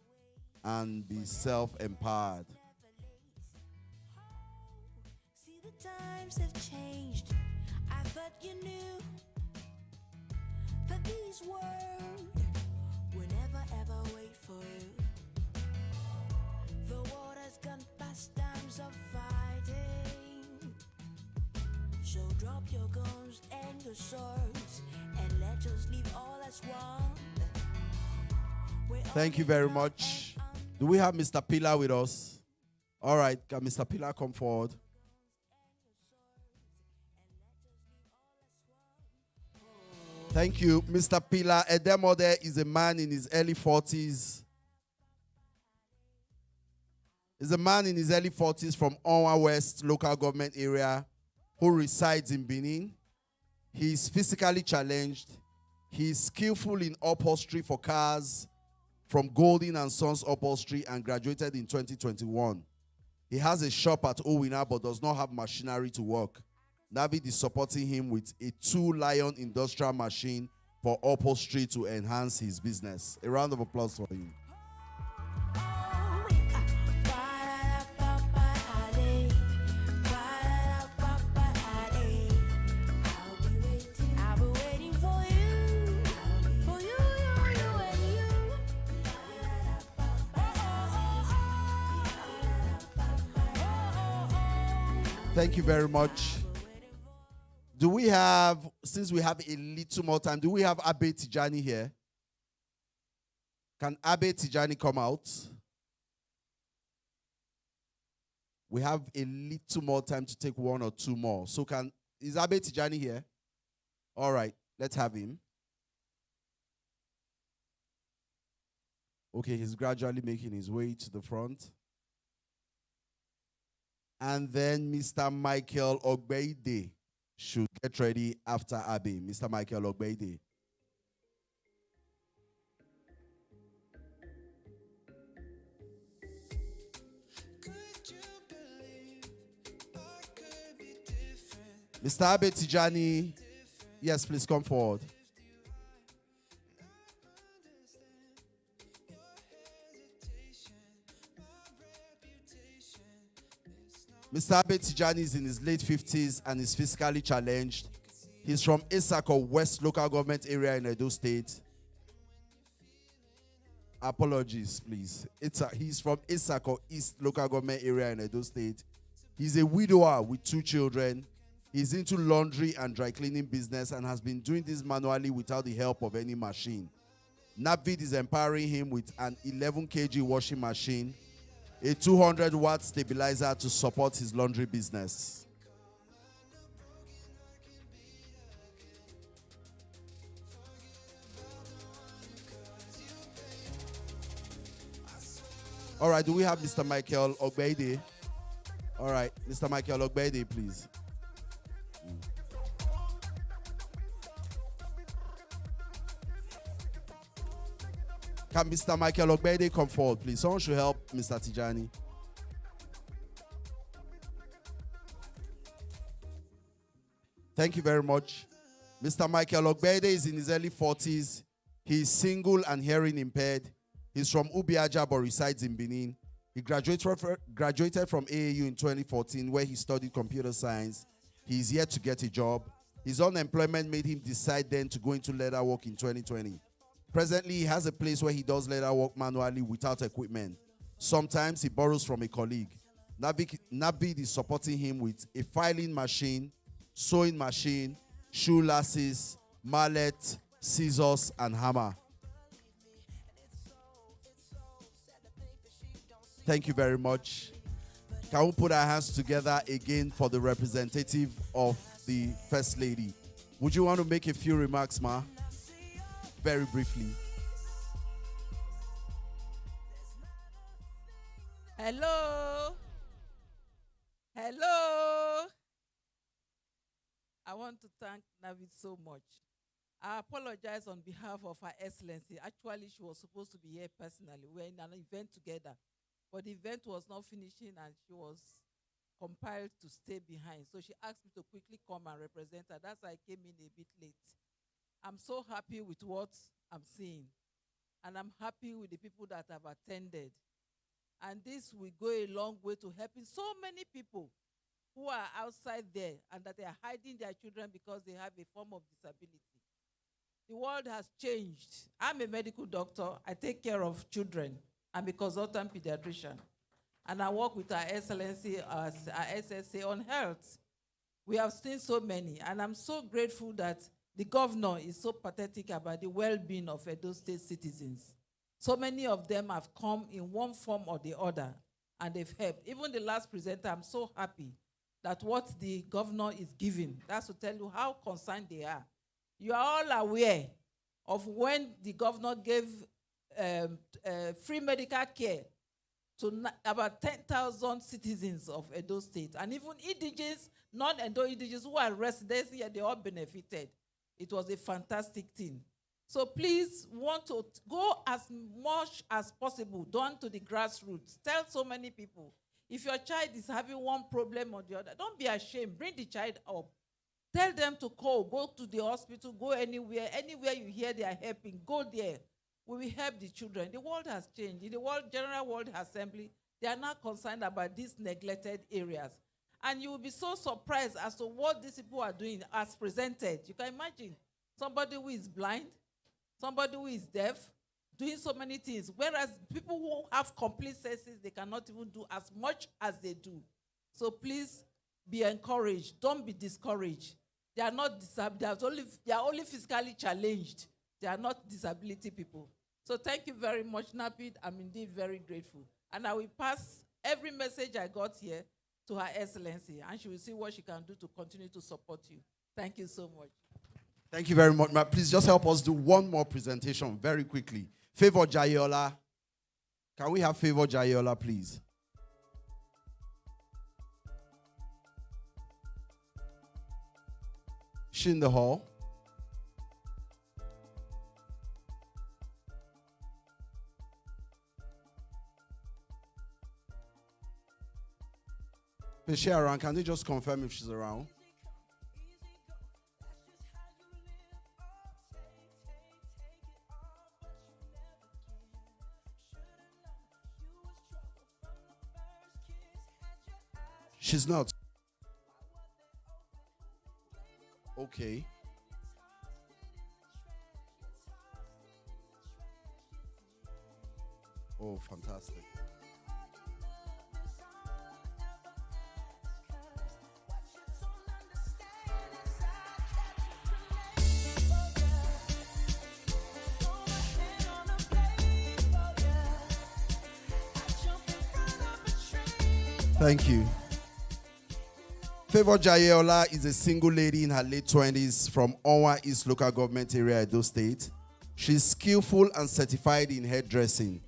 and be self-empowered. Times have changed. I thought you knew that these words would never ever wait for you. The world has gone past times of fighting. So drop your guns and your swords and let us live all as one. Thank you very much. Do we have Mr. Pillar with us? All right, can Mr. Pillar come forward? Thank you, Mr. Pillar. Edemode is a man in his early 40s. He's a man in his early 40s from Onwa West local government area who resides in Benin. He is physically challenged. He is skillful in upholstery for cars from Golden and Sons Upholstery and graduated in 2021. He has a shop at Owina but does not have machinery to work. NAPVID is supporting him with a 2-Lion industrial machine for upholstery to enhance his business. A round of applause for him. Thank you very much. Do we have, since we have a little more time, do we have Abe Tijani here? Can Abe Tijani come out? We have a little more time to take 1 or 2 more. So is Abe Tijani here? All right, let's have him. Okay, he's gradually making his way to the front. And then Mr. Michael Ogbeide should get ready after Abe. Mr. Michael Ogbeide. Mr. Abe Tijani, yes, please come forward. Mr. Abe Tijani is in his late 50s and is physically challenged. He's from Isako West local government area in Edo State. Apologies, please. He's from Isako East local government area in Edo State. He's a widower with 2 children. He's into laundry and dry cleaning business and has been doing this manually without the help of any machine. NAPVID is empowering him with an 11 kg washing machine, a 200-watt stabilizer to support his laundry business. All right, do we have Mr. Michael Ogbeide? All right, Mr. Michael Ogbeide, please. Can Mr. Michael Ogbeide come forward, please? Someone should help Mr. Tijani. Thank you very much. Mr. Michael Ogbede is in his early 40s. He is single and hearing impaired. He's from Ubiaja but resides in Benin. He graduated from AAU in 2014 where he studied computer science. He is yet to get a job. His unemployment made him decide then to go into leather work in 2020. Presently, he has a place where he does leather work manually without equipment. Sometimes he borrows from a colleague. NAPVID is supporting him with a filing machine, sewing machine, shoe laces, mallet, scissors, and hammer. Thank you very much. Can we put our hands together again for the representative of the First Lady? Would you want to make a few remarks, Ma? Very briefly. Hello. Hello. I want to thank NAPVID so much. I apologize on behalf of Her Excellency. Actually, she was supposed to be here personally. We were in an event together, but the event was not finishing and she was compelled to stay behind. So she asked me to quickly come and represent her. That's why I came in a bit late. I'm so happy with what I'm seeing. And I'm happy with the people that have attended. And this will go a long way to helping so many people who are outside there and that they are hiding their children because they have a form of disability. The world has changed. I'm a medical doctor. I take care of children. I'm a consultant pediatrician. And I work with Her Excellency as our SSA on health. We have seen so many. And I'm so grateful that the governor is so pathetic about the well-being of Edo State citizens. So many of them have come in one form or the other, and they've helped. Even the last presenter, I'm so happy that what the governor is giving, that's to tell you how concerned they are. You are all aware of when the governor gave free medical care to about 10,000 citizens of Edo State, and even indigenous, non-Edo indigenous who are residents here, they all benefited. It was a fantastic thing. So please want to go as much as possible down to the grassroots. Tell so many people. If your child is having one problem or the other, don't be ashamed. Bring the child up. Tell them to call. Go to the hospital. Go anywhere. Anywhere you hear they are helping, go there. We will help the children. The world has changed. In the General World Assembly, they are now concerned about these neglected areas. And you will be so surprised as to what these people are doing as presented. You can imagine somebody who is blind, somebody who is deaf, doing so many things. Whereas people who have complete senses, they cannot even do as much as they do. So please be encouraged. Don't be discouraged. They are not disabled. They are only physically challenged. They are not disability people. So thank you very much, NAPVID. I'm indeed very grateful. And I will pass every message I got here to Her Excellency, and she will see what she can do to continue to support you. Thank you so much. Thank you very much. Please just help us do one more presentation very quickly. Favor Jayola. Can we have Favor Jayola, please? She in the hall. Is she around? Can they just confirm if she's around? She's not. Okay. Oh, fantastic. Thank you. Favor Jayola is a single lady in her late 20s from Onwa East Local Government Area, Edo State. She's skillful and certified in hairdressing.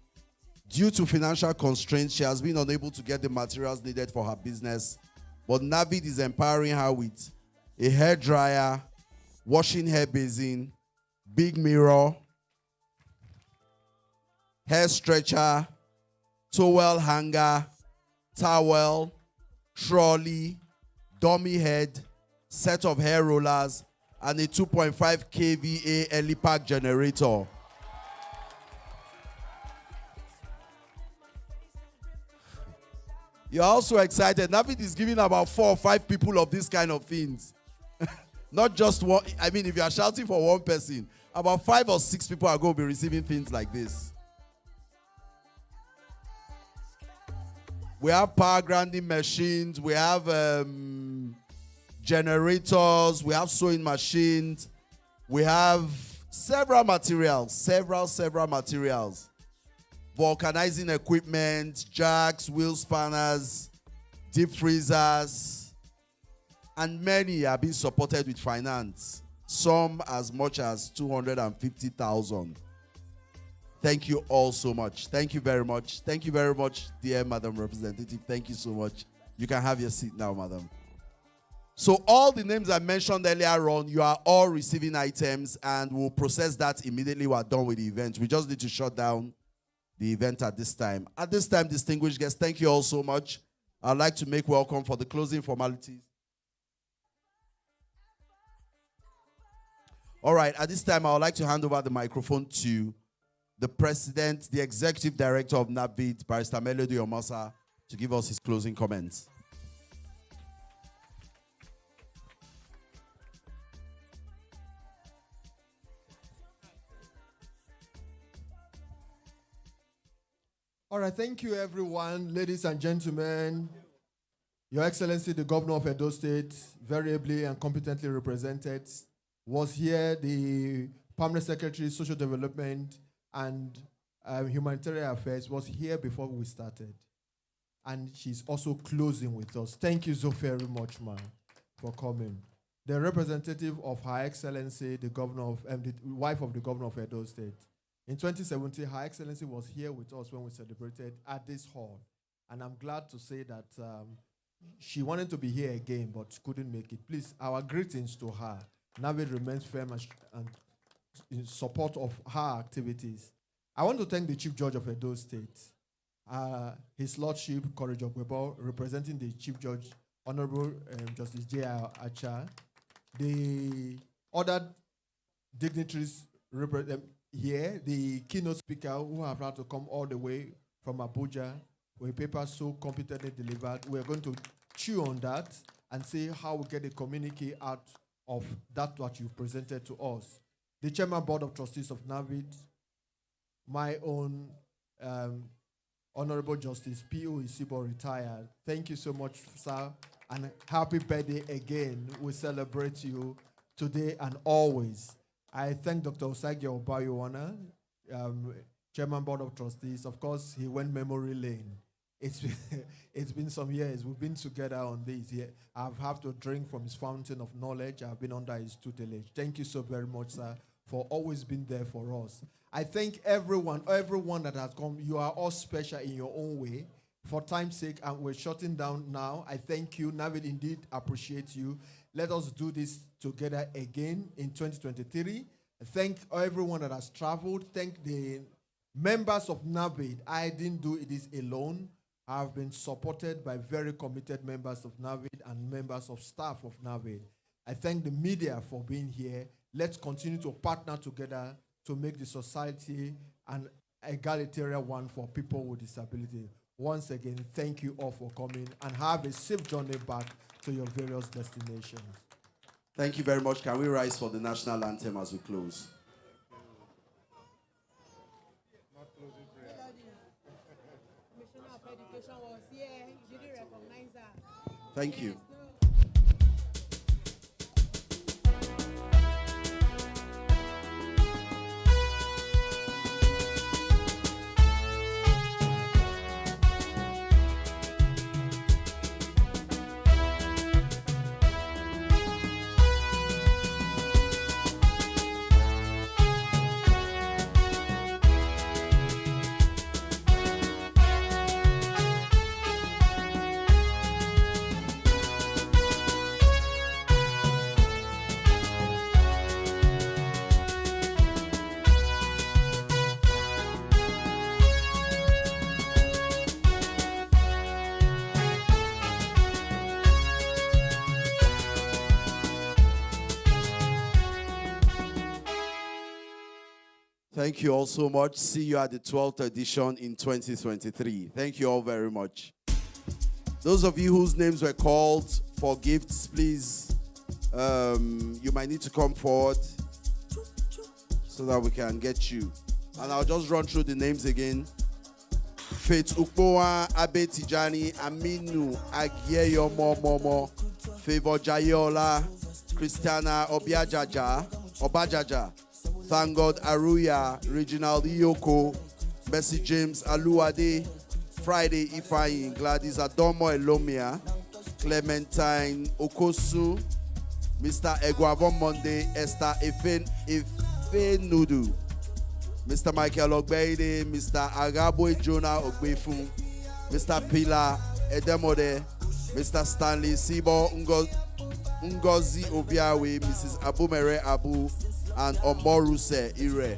Due to financial constraints, she has been unable to get the materials needed for her business, but NAPVID is empowering her with a hair dryer, washing hair basin, big mirror, hair stretcher, towel hanger, towel, trolley, dummy head, set of hair rollers, and a 2.5 kVA Elipack generator. You're also excited. NAPVID is giving about 4 or 5 people of these kind of things. Not just one. I mean, if you are shouting for one person, about 5 or 6 people are going to be receiving things like this. We have power grinding machines. We have generators. We have sewing machines. We have several materials. Several materials. Vulcanizing equipment, jacks, wheel spanners, deep freezers, and many are being supported with finance. Some as much as 250,000. Thank you all so much. Thank you very much. Thank you very much, dear Madam Representative. Thank you so much. You can have your seat now, Madam. So all the names I mentioned earlier on, you are all receiving items, and we'll process that immediately we're done with the event. We just need to shut down the event at this time. At this time, distinguished guests, thank you all so much. I'd like to make welcome for the closing formalities. All right, at this time, I would like to hand over the microphone to the President, the Executive Director of NAPVID, Barrister Melody Omosa, to give us his closing comments. All right, thank you, everyone, ladies and gentlemen. Your Excellency, the Governor of Edo State, very ably and competently represented, was here. The Permanent Secretary, Social Development and Humanitarian Affairs, was here before we started. And she's also closing with us. Thank you so very much, ma'am, for coming. The representative of Her Excellency, the Governor of, the wife of the Governor of Edo State. In 2017, Her Excellency was here with us when we celebrated at this hall. And I'm glad to say that she wanted to be here again, but couldn't make it. Please, our greetings to her. NAPVID remains firm and in support of her activities. I want to thank the Chief Judge of Edo State, His Lordship, Courage Ogbebo, representing the Chief Judge, Honorable Justice J.I. Acha, the other dignitaries here, the keynote speaker who have had to come all the way from Abuja with a paper so competently delivered. We're going to chew on that and see how we get a communique out of that what you've presented to us. The Chairman Board of Trustees of NAPVID, my own Honorable Justice P.O. Isibo retired. Thank you so much, sir, and happy birthday again. We celebrate you today and always. I thank Dr. Osagi Obayuwana, Chairman Board of Trustees. Of course, he went memory lane. It's been some years. We've been together on this. I've had to drink from his fountain of knowledge. I've been under his tutelage. Thank you so very much, sir, for always being there for us. I thank everyone that has come. You are all special in your own way. For time's sake, and we're shutting down now. I thank you. NAPVID indeed appreciate you. Let us do this together again in 2023. Thank everyone that has traveled. Thank the members of NAPVID. I didn't do this alone. I've been supported by very committed members of NAPVID and members of staff of NAPVID. I thank the media for being here. Let's continue to partner together to make the society an egalitarian one for people with disability. Once again, thank you all for coming, and have a safe journey back to your various destinations. Thank you very much. Can we rise for the national anthem as we close? Thank you. Thank you all so much. See you at the 12th edition in 2023. Thank you all very much. Those of you whose names were called for gifts, please, you might need to come forward so that we can get you. And I'll just run through the names again. Faith Ukpoa, Abe Tijani, Aminu, Agyeyo Momo, Favor Jayola, Christiana Obajaja, Thank God Aruya, Reginald Iyoko, Bessie James Aluade, Friday Ifeanyi, Gladys Adomo Elomia, Clementine Okosu, Mr. Egwavon Monday, Esther Efe Nudu, Mr. Michael Ogbeide, Mr. Agabwe Jonah Ogbefun, Mr. Pila Edemode, Mr. Stanley Sibo Ngozi Obiawe, Mrs. Abumere Abu, and Omoruse Ire.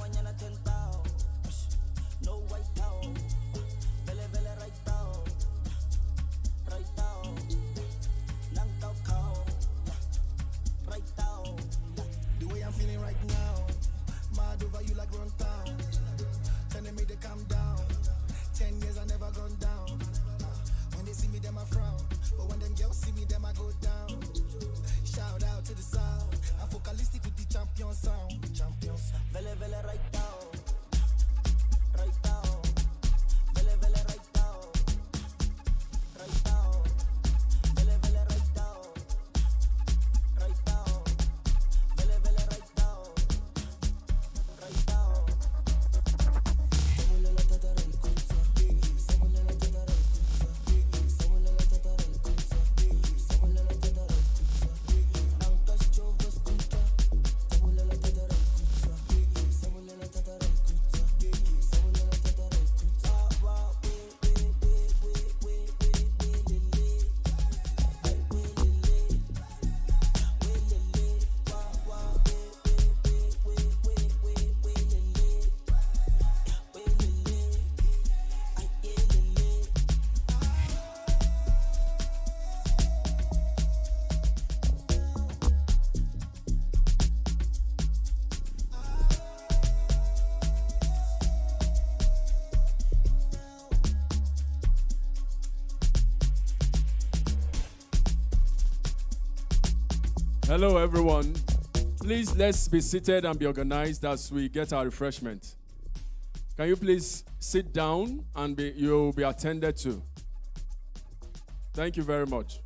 Hello, everyone. Please, let's be seated and be organized as we get our refreshment. Can you please sit down and you'll be attended to? Thank you very much.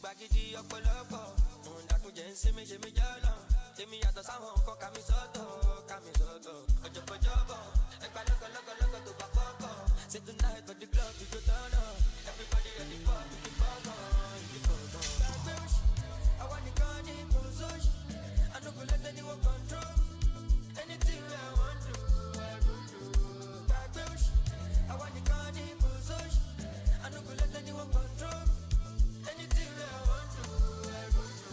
Bagidi ọ̀pọ̀lọpọ̀, ndakun jẹ́ nse mi ṣe mi jọlọ. Èmi yàtọ̀ sáwọn nǹkan kàmi sọ́tọ̀. Ọjọ́bọ̀, ẹgbà lọ́kọ̀ tó bá fọ́kọ̀. Say tonight for the club we go turn up. Everybody ready for the bubble. Gbàgbé òṣì, àwa nìkan ní kòsóṣì. I no go let anyone control. Anything I want to, I go do. Gbàgbé òṣì, àwa nìkan ní kòsóṣì. I no go let anyone control. Anything I want to, I go do.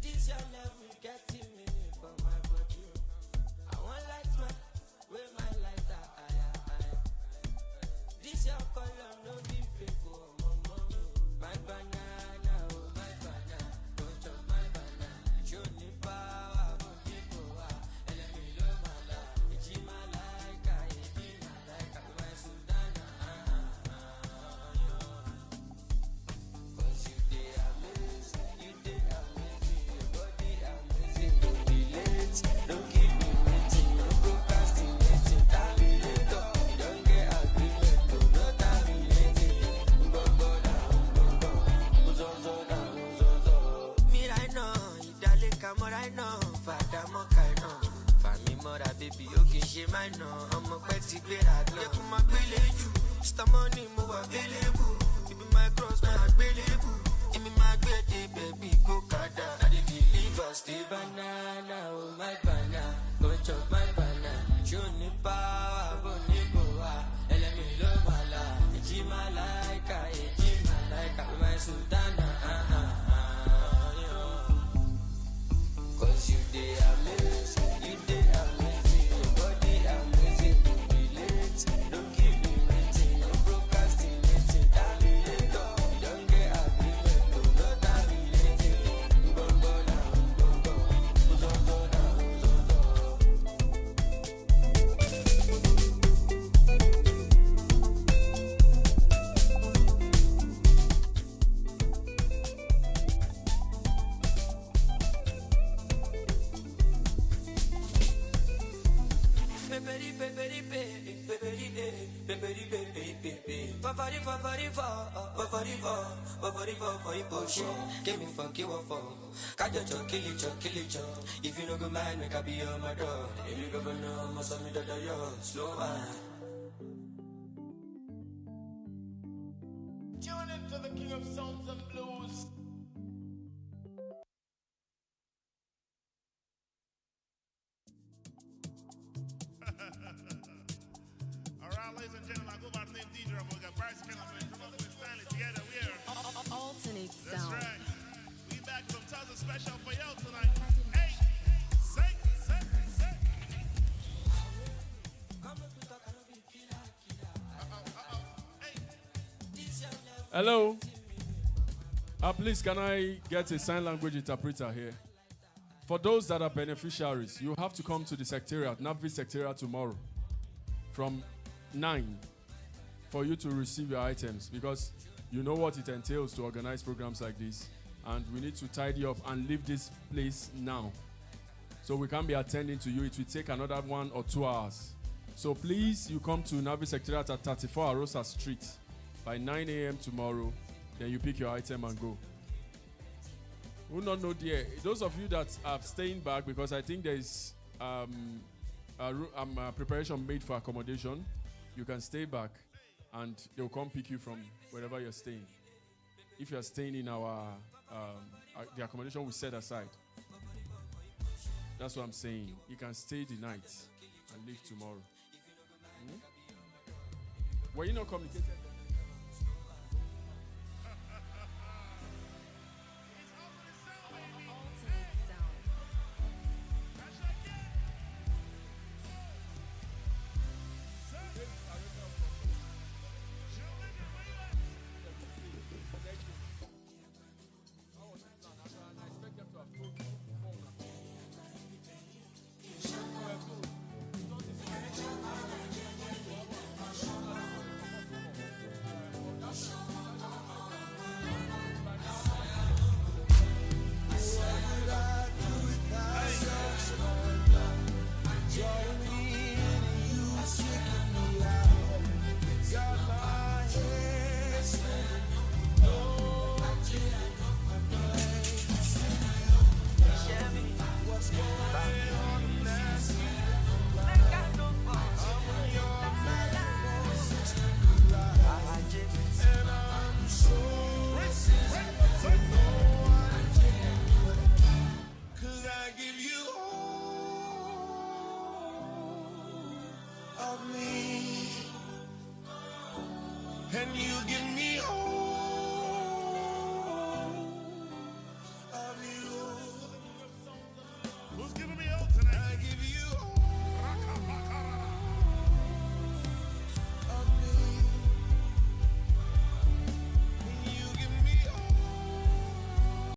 This your level getting me for my body. I want light man, with my lighter. This your color, no be fake, oh mama. My banana, oh my banana, don't chop my banana. Show me power, but people are. Elemi lo mala, iji malaika, my sultana. Cause you dey amazing, you dey amazing, your body amazing. Don't be late, don't keep me waiting, no procrastinating. Terminator, you don't get agreement, no terminating. Me right now, idale kamo right now, fada mo kai now. Fami mora baby, o kin ṣe mai now. Ọmọ pẹ́ ti gbéra náà. Yẹ kó máa gbélé jù, Mr. Money mo wà available. Ibi my cross máa gbélébù. Èmi máa gbé dé baby go kada. I dey deliver stay banana, oh my banana, go chop my banana. Show me power, bo ni go wa. Elemi lo mala, eji malaika, my sultana. Cause you dey amazing, you dey amazing, your body amazing. Don't be late, don't keep me waiting, no procrastinating. Terminator, you don't get agreement, no terminating. Give me fuck you up for. Can't you kill it, if you no go mind, make I be on my door. If you go know, must have me that you're slow man. Tune into the King of Sounds and Blues. All right, ladies and gentlemen, I go by the name DJ. We got Bryce Kellerman, Columbus and Stanley together. We are Alternate That's sound. right. We back with some something special for y'all tonight. Hey, say. Hello. Please, can I get a sign language interpreter here? For those that are beneficiaries, you have to come to the secretariat, NAPVID secretariat tomorrow from 9 for you to receive your items, because you know what it entails to organize programs like this, and we need to tidy up and leave this place now. So we can't be attending to you. It will take another 1 or 2 hours. So please, you come to NAPVID secretariat at 34 Arosa Street by 9 a.m. tomorrow. Then you pick your item and go. We will not know there. Those of you that are staying back, because I think there is a preparation made for accommodation, you can stay back and they'll come pick you from wherever you're staying. If you're staying in our the accommodation we set aside. That's what I'm saying. You can stay the night and leave tomorrow. Were you not communicated? And you give me all of you. Who's giving